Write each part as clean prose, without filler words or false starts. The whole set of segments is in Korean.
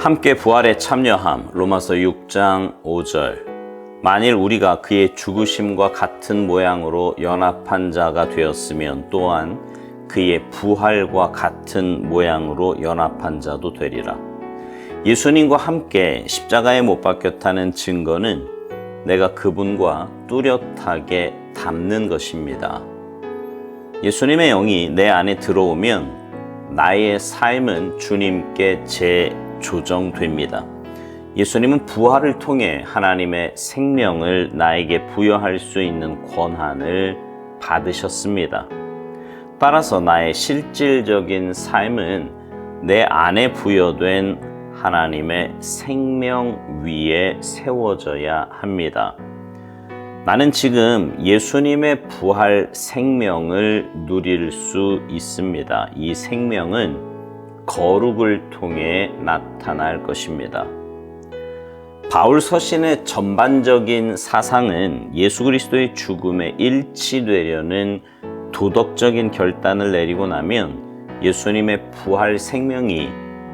함께 부활에 참여함. 로마서 6장 5절. 만일 우리가 그의 죽으심과 같은 모양으로 연합한 자가 되었으면 또한 그의 부활과 같은 모양으로 연합한 자도 되리라. 예수님과 함께 십자가에 못 박혔다는 증거는 내가 그분과 뚜렷하게 닮는 것입니다. 예수님의 영이 내 안에 들어오면 나의 삶은 주님께 재조정됩니다. 예수님은 부활을 통해 하나님의 생명을 나에게 부여할 수 있는 권한을 받으셨습니다. 따라서 나의 실질적인 삶은 내 안에 부여된 하나님의 생명 위에 세워져야 합니다. 나는 지금 예수님의 부활 생명을 누릴 수 있습니다. 이 생명은 거룩을 통해 나타날 것입니다. 바울 서신의 전반적인 사상은 예수 그리스도의 죽음에 일치되려는 도덕적인 결단을 내리고 나면 예수님의 부활 생명이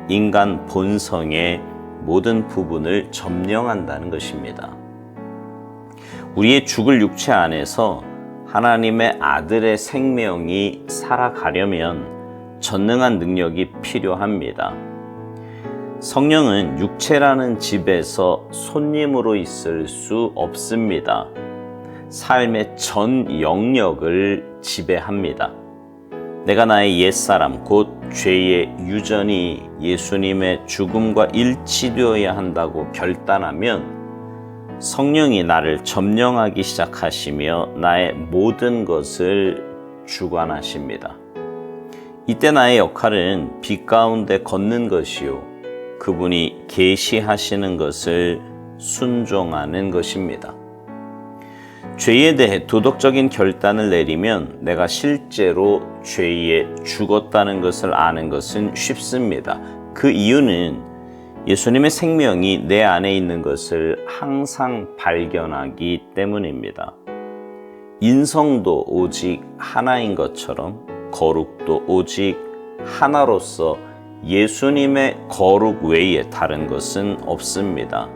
인간 본성의 모든 부분을 점령한다는 것입니다. 우리의 죽을 육체 안에서 하나님의 아들의 생명이 살아가려면 전능한 능력이 필요합니다. 성령은 육체라는 집에서 손님으로 있을 수 없습니다. 삶의 전 영역을 지배합니다. 내가 나의 옛사람 곧 죄의 유전이 예수님의 죽음과 일치되어야 한다고 결단하면 성령이 나를 점령하기 시작하시며 나의 모든 것을 주관하십니다. 이때 나의 역할은 빛 가운데 걷는 것이요 그분이 계시하시는 것을 순종하는 것입니다. 죄에 대해 도덕적인 결단을 내리면 내가 실제로 죄에 죽었다는 것을 아는 것은 쉽습니다. 그 이유는 예수님의 생명이 내 안에 있는 것을 항상 발견하기 때문입니다. 인성도 오직 하나인 것처럼 거룩도 오직 하나로서 예수님의 거룩 외에 다른 것은 없습니다.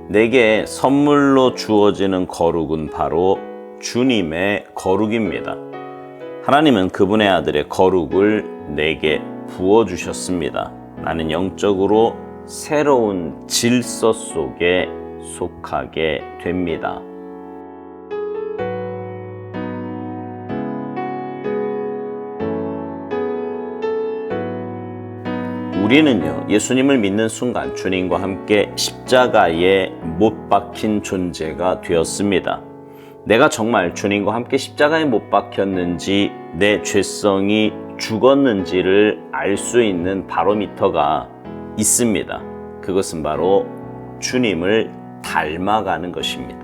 내게 선물로 주어지는 거룩은 바로 주님의 거룩입니다. 하나님은 그분의 아들의 거룩을 내게 부어주셨습니다. 나는 영적으로 새로운 질서 속에 속하게 됩니다. 우리는요, 예수님을 믿는 순간 주님과 함께 십자가에 못 박힌 존재가 되었습니다. 내가 정말 주님과 함께 십자가에 못 박혔는지 내 죄성이 죽었는지를 알 수 있는 바로미터가 있습니다. 그것은 바로 주님을 닮아가는 것입니다.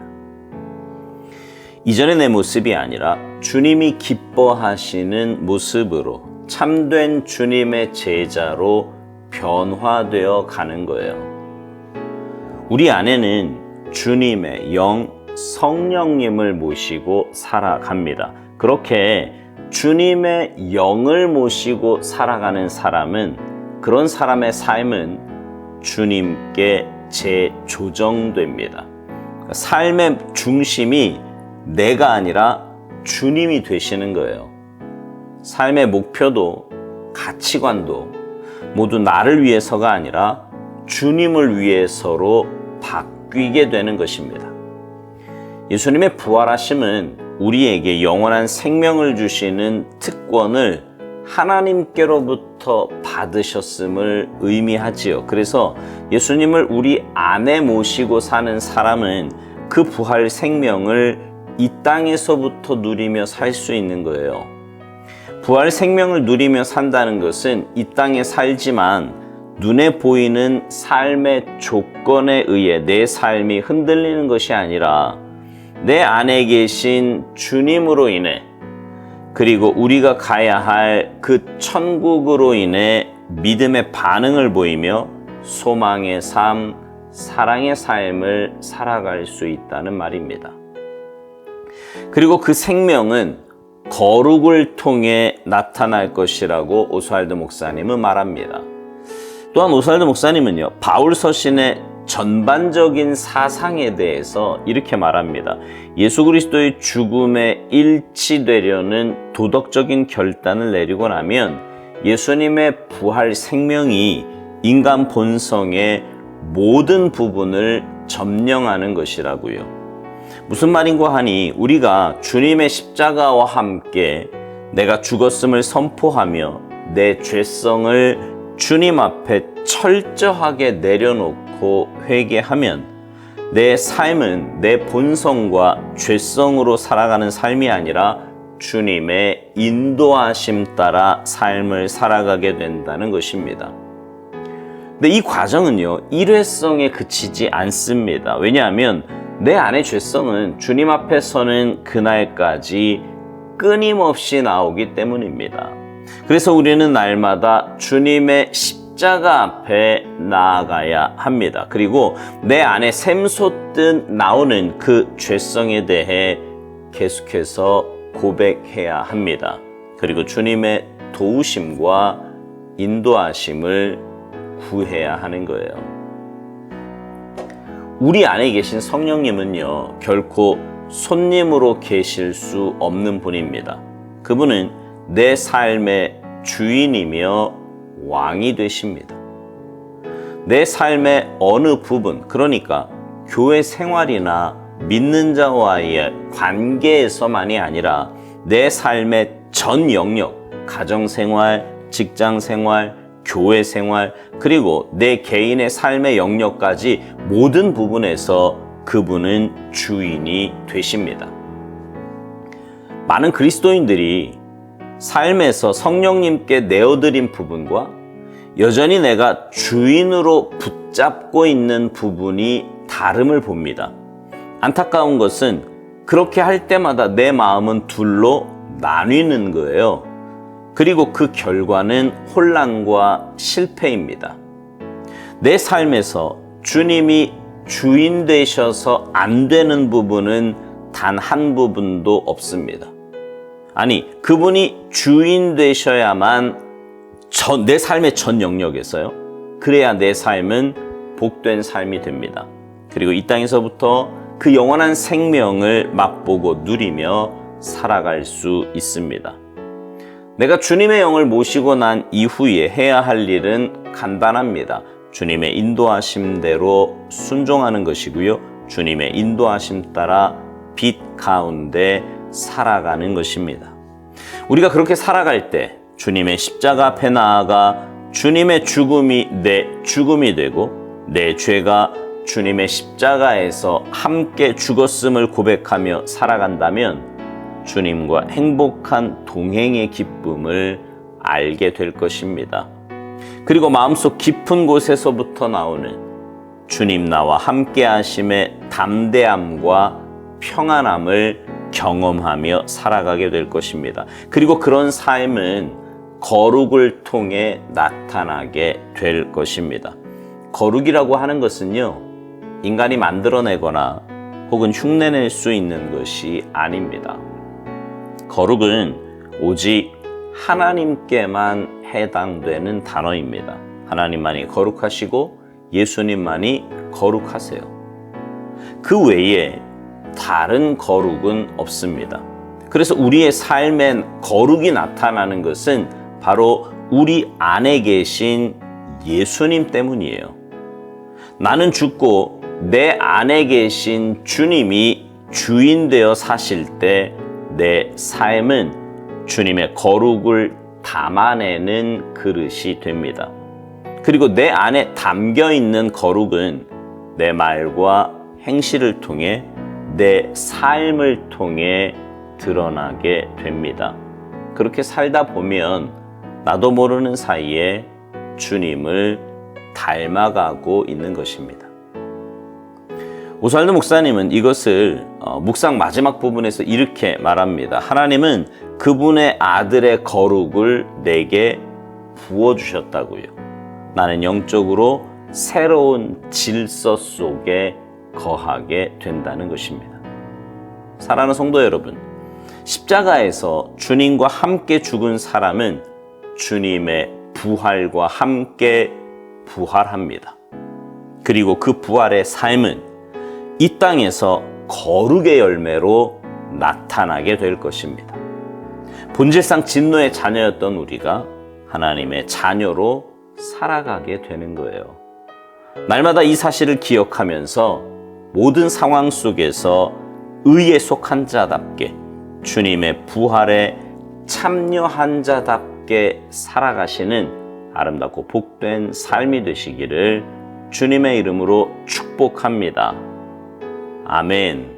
이전의 내 모습이 아니라 주님이 기뻐하시는 모습으로 참된 주님의 제자로 변화되어 가는 거예요. 우리 안에는 주님의 영, 성령님을 모시고 살아갑니다. 그렇게 주님의 영을 모시고 살아가는 사람은 그런 사람의 삶은 주님께 재조정됩니다. 삶의 중심이 내가 아니라 주님이 되시는 거예요. 삶의 목표도 가치관도 모두 나를 위해서가 아니라 주님을 위해서로 바뀌게 되는 것입니다. 예수님의 부활하심은 우리에게 영원한 생명을 주시는 특권을 하나님께로부터 받으셨음을 의미하지요. 그래서 예수님을 우리 안에 모시고 사는 사람은 그 부활 생명을 이 땅에서부터 누리며 살 수 있는 거예요. 부활 생명을 누리며 산다는 것은 이 땅에 살지만 눈에 보이는 삶의 조건에 의해 내 삶이 흔들리는 것이 아니라 내 안에 계신 주님으로 인해 그리고 우리가 가야 할 그 천국으로 인해 믿음의 반응을 보이며 소망의 삶, 사랑의 삶을 살아갈 수 있다는 말입니다. 그리고 그 생명은 거룩을 통해 나타날 것이라고 오스왈드 목사님은 말합니다. 또한 오살드 목사님은요, 바울 서신의 전반적인 사상에 대해서 이렇게 말합니다. 예수 그리스도의 죽음에 일치되려는 도덕적인 결단을 내리고 나면 예수님의 부활 생명이 인간 본성의 모든 부분을 점령하는 것이라고요. 무슨 말인고 하니 우리가 주님의 십자가와 함께 내가 죽었음을 선포하며 내 죄성을 주님 앞에 철저하게 내려놓고 회개하면 내 삶은 내 본성과 죄성으로 살아가는 삶이 아니라 주님의 인도하심 따라 삶을 살아가게 된다는 것입니다. 근데 이 과정은요, 일회성에 그치지 않습니다. 왜냐하면 내 안의 죄성은 주님 앞에 서는 그날까지 끊임없이 나오기 때문입니다. 그래서 우리는 날마다 주님의 십자가 앞에 나아가야 합니다. 그리고 내 안에 샘솟듯 나오는 그 죄성에 대해 계속해서 고백해야 합니다. 그리고 주님의 도우심과 인도하심을 구해야 하는 거예요. 우리 안에 계신 성령님은요, 결코 손님으로 계실 수 없는 분입니다. 그분은 내 삶의 주인이며 왕이 되십니다. 내 삶의 어느 부분, 그러니까 교회 생활이나 믿는 자와의 관계에서만이 아니라 내 삶의 전 영역, 가정생활, 직장생활, 교회생활, 그리고 내 개인의 삶의 영역까지 모든 부분에서 그분은 주인이 되십니다. 많은 그리스도인들이 삶에서 성령님께 내어드린 부분과 여전히 내가 주인으로 붙잡고 있는 부분이 다름을 봅니다. 안타까운 것은 그렇게 할 때마다 내 마음은 둘로 나뉘는 거예요. 그리고 그 결과는 혼란과 실패입니다. 내 삶에서 주님이 주인 되셔서 안 되는 부분은 단 한 부분도 없습니다. 아니, 그분이 주인 되셔야만 내 삶의 전 영역에서요. 그래야 내 삶은 복된 삶이 됩니다. 그리고 이 땅에서부터 그 영원한 생명을 맛보고 누리며 살아갈 수 있습니다. 내가 주님의 영을 모시고 난 이후에 해야 할 일은 간단합니다. 주님의 인도하심대로 순종하는 것이고요. 주님의 인도하심 따라 빛 가운데 살아가는 것입니다. 우리가 그렇게 살아갈 때 주님의 십자가 앞에 나아가 주님의 죽음이 내 죽음이 되고 내 죄가 주님의 십자가에서 함께 죽었음을 고백하며 살아간다면 주님과 행복한 동행의 기쁨을 알게 될 것입니다. 그리고 마음속 깊은 곳에서부터 나오는 주님 나와 함께 하심의 담대함과 평안함을 경험하며 살아가게 될 것입니다. 그리고 그런 삶은 거룩을 통해 나타나게 될 것입니다. 거룩이라고 하는 것은요, 인간이 만들어내거나 혹은 흉내낼 수 있는 것이 아닙니다. 거룩은 오직 하나님께만 해당되는 단어입니다. 하나님만이 거룩하시고 예수님만이 거룩하세요. 그 외에 다른 거룩은 없습니다. 그래서 우리의 삶엔 거룩이 나타나는 것은 바로 우리 안에 계신 예수님 때문이에요. 나는 죽고 내 안에 계신 주님이 주인 되어 사실 때 내 삶은 주님의 거룩을 담아내는 그릇이 됩니다. 그리고 내 안에 담겨 있는 거룩은 내 말과 행실을 통해 내 삶을 통해 드러나게 됩니다. 그렇게 살다 보면 나도 모르는 사이에 주님을 닮아가고 있는 것입니다. 오살드 목사님은 이것을 묵상 마지막 부분에서 이렇게 말합니다. 하나님은 그분의 아들의 거룩을 내게 부어주셨다고요. 나는 영적으로 새로운 질서 속에 거하게 된다는 것입니다. 사랑하는 성도 여러분, 십자가에서 주님과 함께 죽은 사람은 주님의 부활과 함께 부활합니다. 그리고 그 부활의 삶은 이 땅에서 거룩의 열매로 나타나게 될 것입니다. 본질상 진노의 자녀였던 우리가 하나님의 자녀로 살아가게 되는 거예요. 날마다 이 사실을 기억하면서 모든 상황 속에서 의에 속한 자답게 주님의 부활에 참여한 자답게 살아가시는 아름답고 복된 삶이 되시기를 주님의 이름으로 축복합니다. 아멘.